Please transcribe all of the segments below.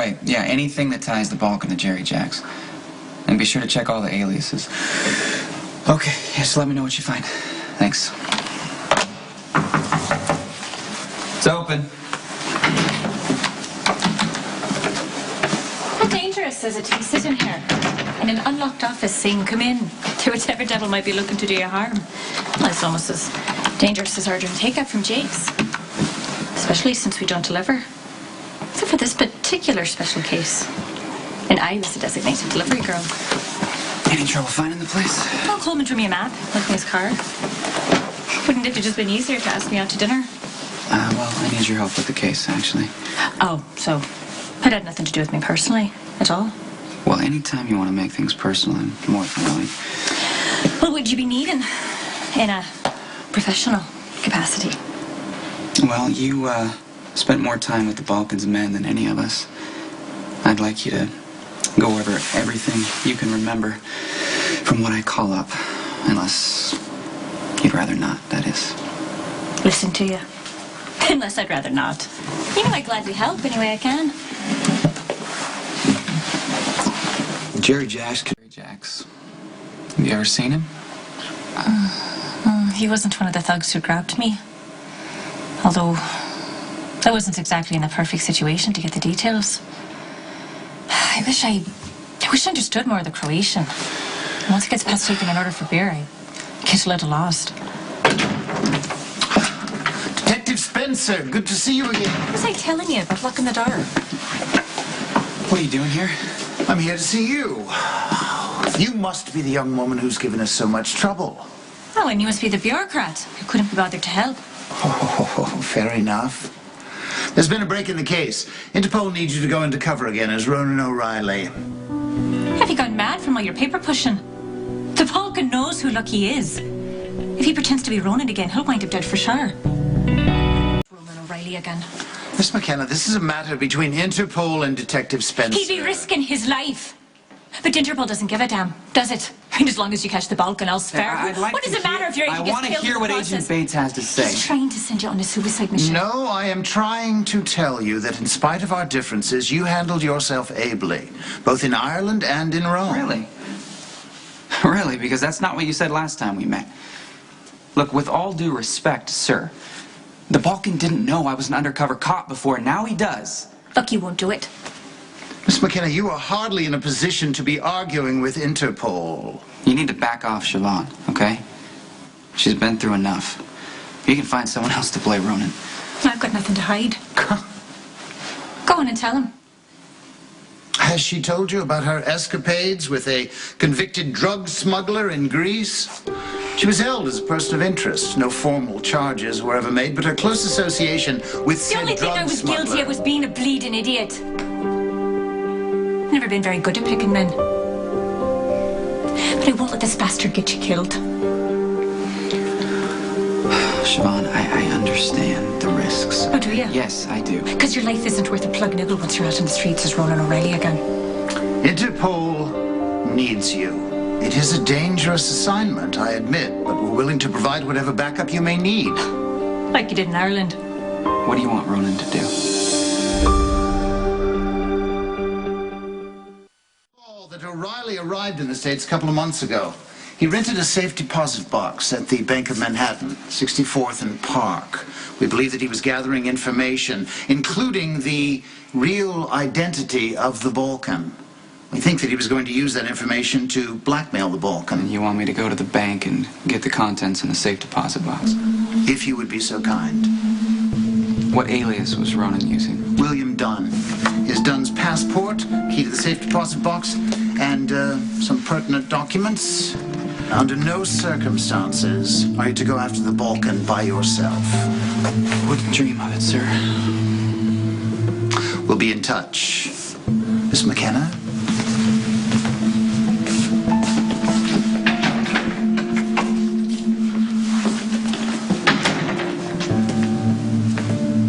Right, yeah, anything that ties the Balkan to Jerry Jacks. And be sure to check all the aliases. Okay, just let me know what you find. Thanks. It's open. How dangerous is it to be sitting here in an unlocked office saying, come in, to whichever devil might be looking to do you harm? Well, it's almost as dangerous as ordering takeout from Jake's. Especially since we don't deliver. Except for this particular special case. And I was the designated delivery girl. Any trouble finding the place? Well, Coleman drew me a map, left me his card. Wouldn't it have just been easier to ask me out to dinner? Well, I need your help with the case, actually. Oh, so it had nothing to do with me personally at all? Well, anytime you want to make things personal and more friendly. What would you be needing in a professional capacity? Well, you, spent more time with the Balkans men than any of us. I'd like you to go over everything you can remember from what I call up. Unless you'd rather not, that is. Listen to you. Unless I'd rather not. You know I'd gladly help any way I can. Jerry Jacks. Have you ever seen him? He wasn't one of the thugs who grabbed me. Although, I wasn't exactly in a perfect situation to get the details. I wish I understood more of the Croatian. Once it gets past taking an order for beer, I get a little lost. Detective Spencer, good to see you again. What was I telling you about locking the door? What are you doing here? I'm here to see you. You must be the young woman who's given us so much trouble. Oh, and you must be the bureaucrat who couldn't be bothered to help. Oh, fair enough. There's been a break in the case. Interpol needs you to go into cover again as Ronan O'Reilly. Have you gone mad from all your paper pushing? The Balkan knows who Lucky is. If he pretends to be Ronan again, he'll wind up dead for sure. Ronan O'Reilly again. Miss McKenna, this is a matter between Interpol and Detective Spencer. He'd be risking his life. But Interpol doesn't give a damn, does it? I mean, as long as you catch the Balkan, all's fair. What does it matter if you're I want to hear what Agent Bates has to say. He's trying to send you on a suicide mission. No, I am trying to tell you that in spite of our differences, you handled yourself ably, both in Ireland and in Rome. Really? Really? Because that's not what you said last time we met. Look, with all due respect, sir, the Balkan didn't know I was an undercover cop before. Now he does. Lucky won't do it. Miss McKenna, you are hardly in a position to be arguing with Interpol. You need to back off Siobhan, okay? She's been through enough. You can find someone else to play Ronan. I've got nothing to hide. Go on and tell him. Has she told you about her escapades with a convicted drug smuggler in Greece? She was held as a person of interest. No formal charges were ever made, but her close association with said drug smuggler... The only thing I was guilty of was being a bleeding idiot. Never been very good at picking men. But I won't let this bastard get you killed. Siobhan, I understand the risks. Oh, do you? Yes, I do. Because your life isn't worth a plug niggle once you're out in the streets as Ronan O'Reilly again. Interpol needs you. It is a dangerous assignment, I admit, but we're willing to provide whatever backup you may need. Like you did in Ireland. What do you want Ronan to do? That O'Reilly arrived in the States a couple of months ago. He rented a safe deposit box at the Bank of Manhattan, 64th and Park. We believe that he was gathering information, including the real identity of the Balkan. We think that he was going to use that information to blackmail the Balkan. And you want me to go to the bank and get the contents in the safe deposit box? If you would be so kind. What alias was Ronan using? William Dunn. Here's Dunn's passport, key to the safe deposit box, and some pertinent documents. Under no circumstances are you to go after the Balkan by yourself. Wouldn't dream of it, sir. We'll be in touch. Miss McKenna?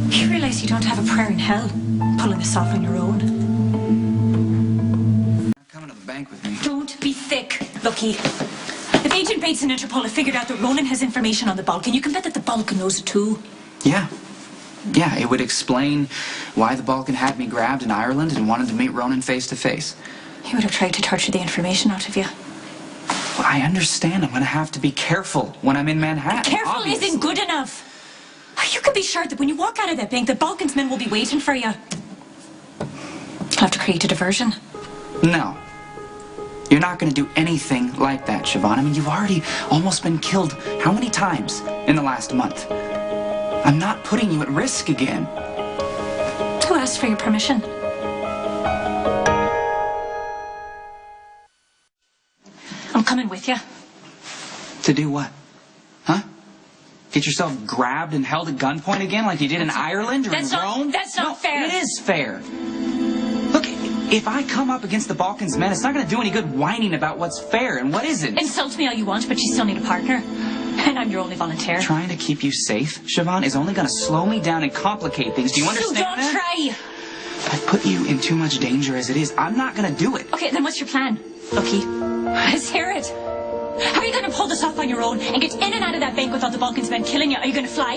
You realize you don't have a prayer in hell pulling this off on your own? Coming to the bank with me. Don't be thick, Lucky. If Agent Bates and Interpol have figured out that Ronan has information on the Balkan, you can bet that the Balkan knows it too. Yeah. Yeah, it would explain why the Balkan had me grabbed in Ireland and wanted to meet Ronan face to face. He would have tried to torture the information out of you. Well, I understand. I'm going to have to be careful when I'm in Manhattan. Careful obviously. isn't good enough. You can be sure that when you walk out of that bank, the Balkans men will be waiting for you. I'll have to create a diversion. No. You're not going to do anything like that, Siobhan. I mean, you've already almost been killed how many times in the last month? I'm not putting you at risk again. Who asked for your permission? I'm coming with you. To do what? Huh? Get yourself grabbed and held at gunpoint again like you did in Ireland or in Rome? That's not fair. It is fair. Look, if I come up against the Balkans men, it's not going to do any good whining about what's fair and what isn't. Insult me all you want, but you still need a partner. And I'm your only volunteer. Trying to keep you safe, Siobhan, is only going to slow me down and complicate things. Do you understand So don't that? try. I've put you in too much danger as it is. I'm not going to do it. Okay, then what's your plan, Lucky? Let's hear it. How are you going to pull this off on your own and get in and out of that bank without the Balkans men killing you? Are you going to fly?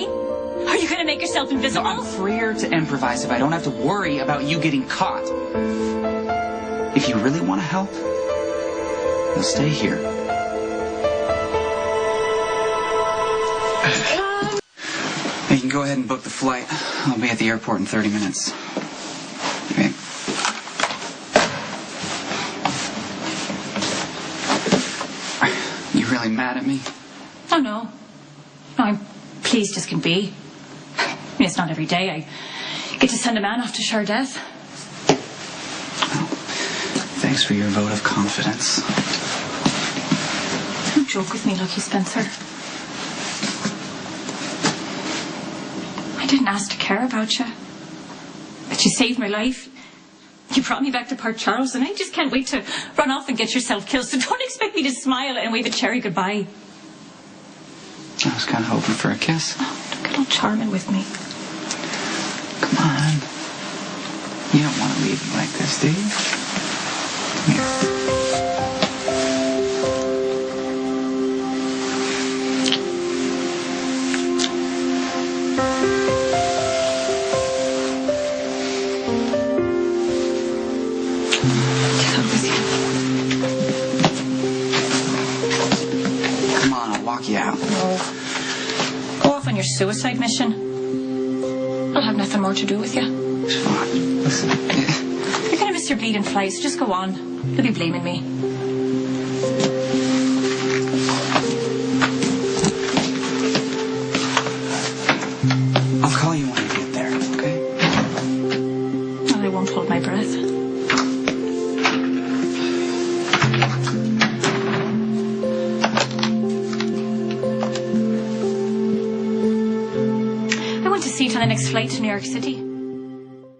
Are you going to make yourself invisible? No, I'm freer to improvise if I don't have to worry about you getting caught. If you really want to help, you'll stay here. You can go ahead and book the flight. I'll be at the airport in 30 minutes. Okay. You really mad at me? Oh, no. No, I'm pleased as can be. I mean, it's not every day I get to send a man off to sure death. Well, thanks for your vote of confidence. Don't joke with me, Lucky Spencer. I didn't ask to care about you. But you saved my life. You brought me back to Port Charles, and I just can't wait to run off and get yourself killed. So don't expect me to smile and wave a cherry goodbye. I was kind of hoping for a kiss. Oh, don't get all charming with me. Come on. You don't want to leave me like this, do you? Come here. Get up with you. Come on, I'll walk you out. No. Go off on your suicide mission. I'll have nothing more to do with you. Siobhan, listen. You're going to miss your bleeding flies. Just go on. You'll be blaming me. I'll call you when I get there, okay? No, I won't hold my breath. I want to see you till the next flight to New York City.